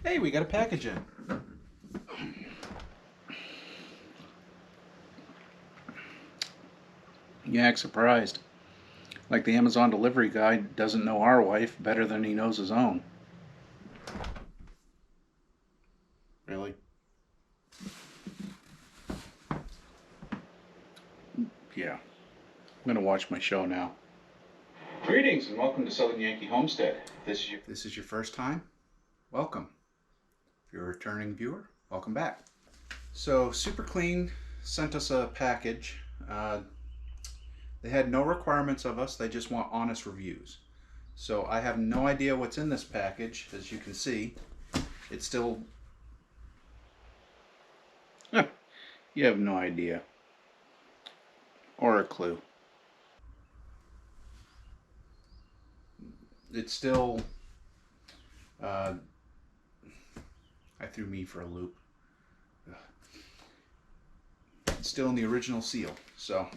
Hey, we got a package in. You act surprised. Like the Amazon delivery guy doesn't know our wife better than he knows his own. Really? Yeah. I'm going to watch my show now. Greetings and welcome to Southern Yankee Homestead. This is your first time? Welcome. If you're a returning viewer, welcome back. So Super Clean sent us a package. They had no requirements of us, they just want honest reviews. So I have no idea what's in this package. As you can see, it's still... You have no idea. Or a clue. It's still... I threw me for a loop. It's still in the original seal. So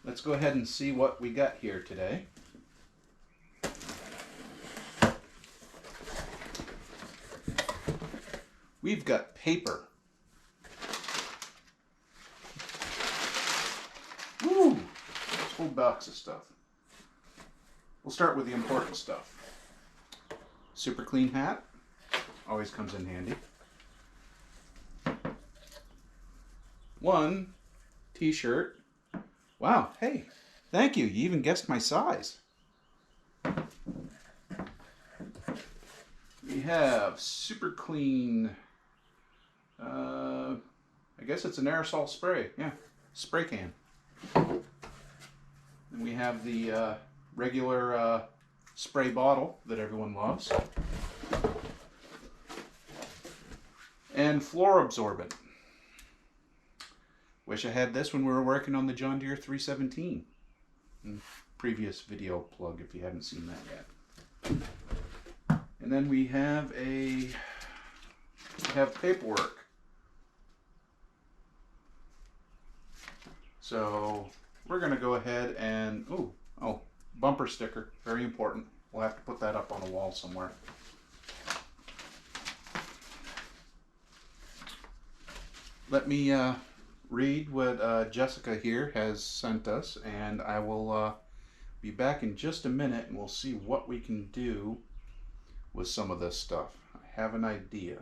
let's go ahead and see what we got here today. We've got paper. Woo! Whole box of stuff. We'll start with the important stuff. Super Clean hat. Always comes in handy. One t-shirt. Wow, hey, thank you. You even guessed my size. We have Super Clean, I guess it's an aerosol spray. Yeah, spray can. And we have the regular spray bottle that everyone loves. And floor absorbent. Wish I had this when we were working on the John Deere 317. Previous video plug if you haven't seen that yet. And then we have paperwork. So we're going to go ahead and, bumper sticker, very important. We'll have to put that up on a wall somewhere. Let me read what Jessica here has sent us, and I will be back in just a minute and we'll see what we can do with some of this stuff. I have an idea.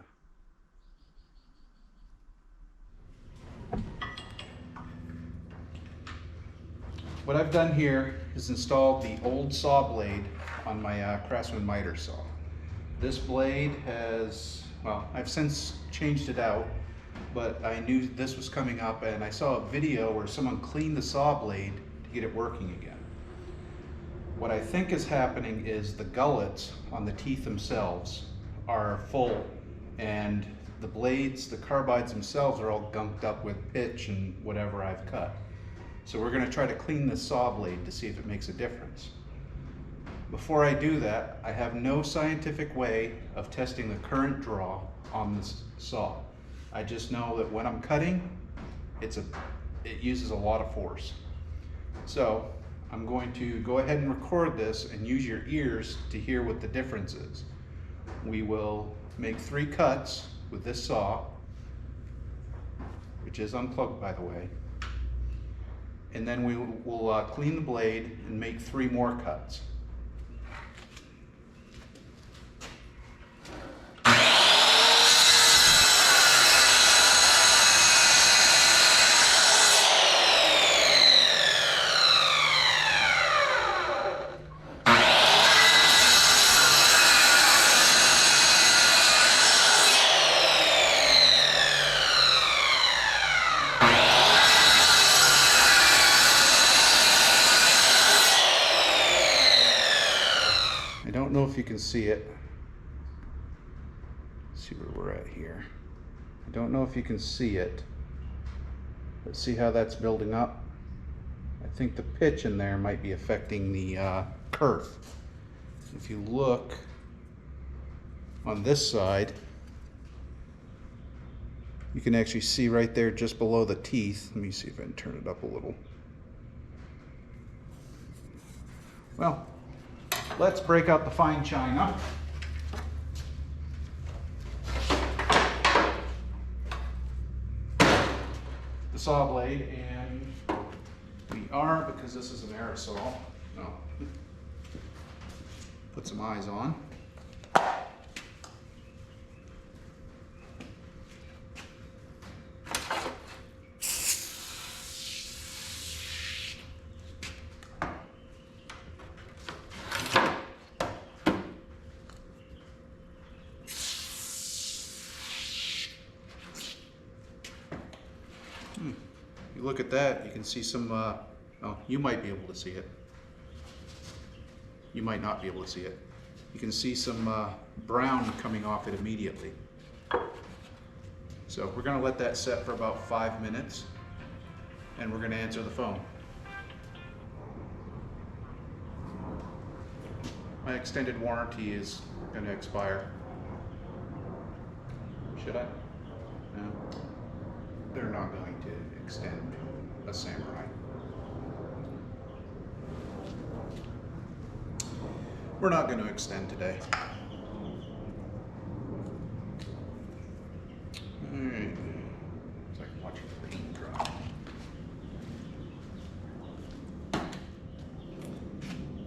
What I've done here is installed the old saw blade on my Craftsman miter saw. This blade has, well, I've since changed it out, but I knew this was coming up and I saw a video where someone cleaned the saw blade to get it working again. What I think is happening is the gullets on the teeth themselves are full and the blades, the carbides themselves are all gunked up with pitch and whatever I've cut. So we're going to try to clean this saw blade to see if it makes a difference. Before I do that, I have no scientific way of testing the current draw on this saw. I just know that when I'm cutting, it uses a lot of force. So I'm going to go ahead and record this and use your ears to hear what the difference is. We will make 3 cuts with this saw, which is unplugged by the way. And then we will clean the blade and make 3 more cuts. I don't know if you can see it. Let's see where we're at here. I don't know if you can see it. Let's see how that's building up. I think the pitch in there might be affecting the kerf. If you look on this side, you can actually see right there just below the teeth. Let me see if I can turn it up a little. Well, let's break out the fine china. The saw blade, and we are, because this is an aerosol, no, put some eyes on. You look at that, you can see some, oh, you might be able to see it. You might not be able to see it. You can see some brown coming off it immediately. So we're going to let that set for about 5 minutes, and we're going to answer the phone. My extended warranty is going to expire. Should I? No. They're not going to extend a Samurai. We're not going to extend today. Alright. It's like watching paint dry.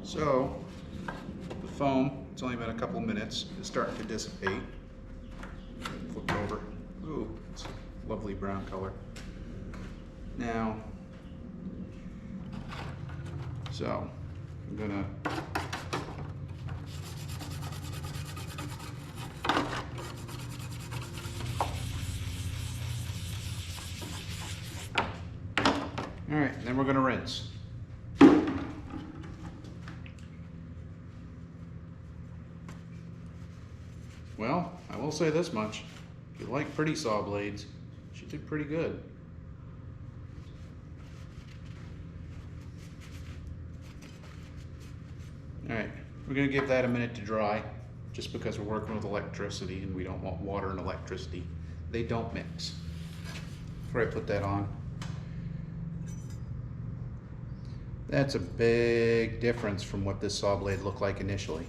So, the foam, it's only been a couple minutes, it's starting to dissipate. Flip over. Ooh, it's a lovely brown color. Now, so I'm gonna all right, then we're gonna rinse. Well, I will say this much. If you like pretty saw blades, she did pretty good. Alright, we're going to give that a minute to dry, just because we're working with electricity and we don't want water and electricity. They don't mix. Before I put that on, that's a big difference from what this saw blade looked like initially.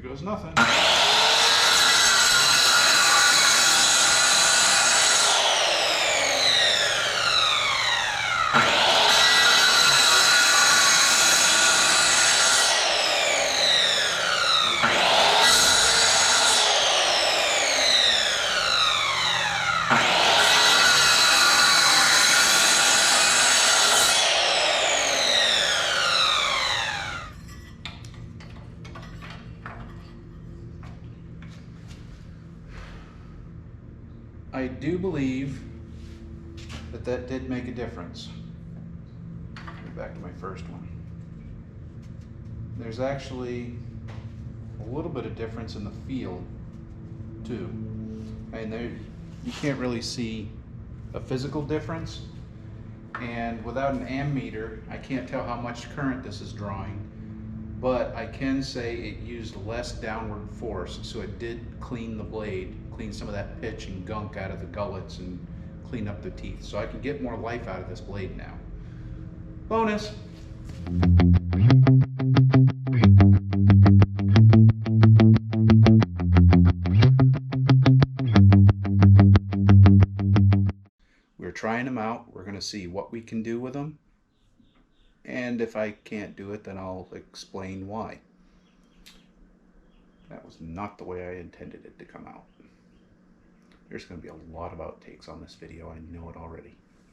Goes nothing. I do believe that that did make a difference. Get back to my first one. There's actually a little bit of difference in the feel too. And there, you can't really see a physical difference. And without an ammeter, I can't tell how much current this is drawing. But I can say it used less downward force, so it did clean the blade, clean some of that pitch and gunk out of the gullets and clean up the teeth. So I can get more life out of this blade now. Bonus! We're trying them out. We're going to see what we can do with them. And if I can't do it, then I'll explain why. That was not the way I intended it to come out. There's going to be a lot of outtakes on this video. I know it already.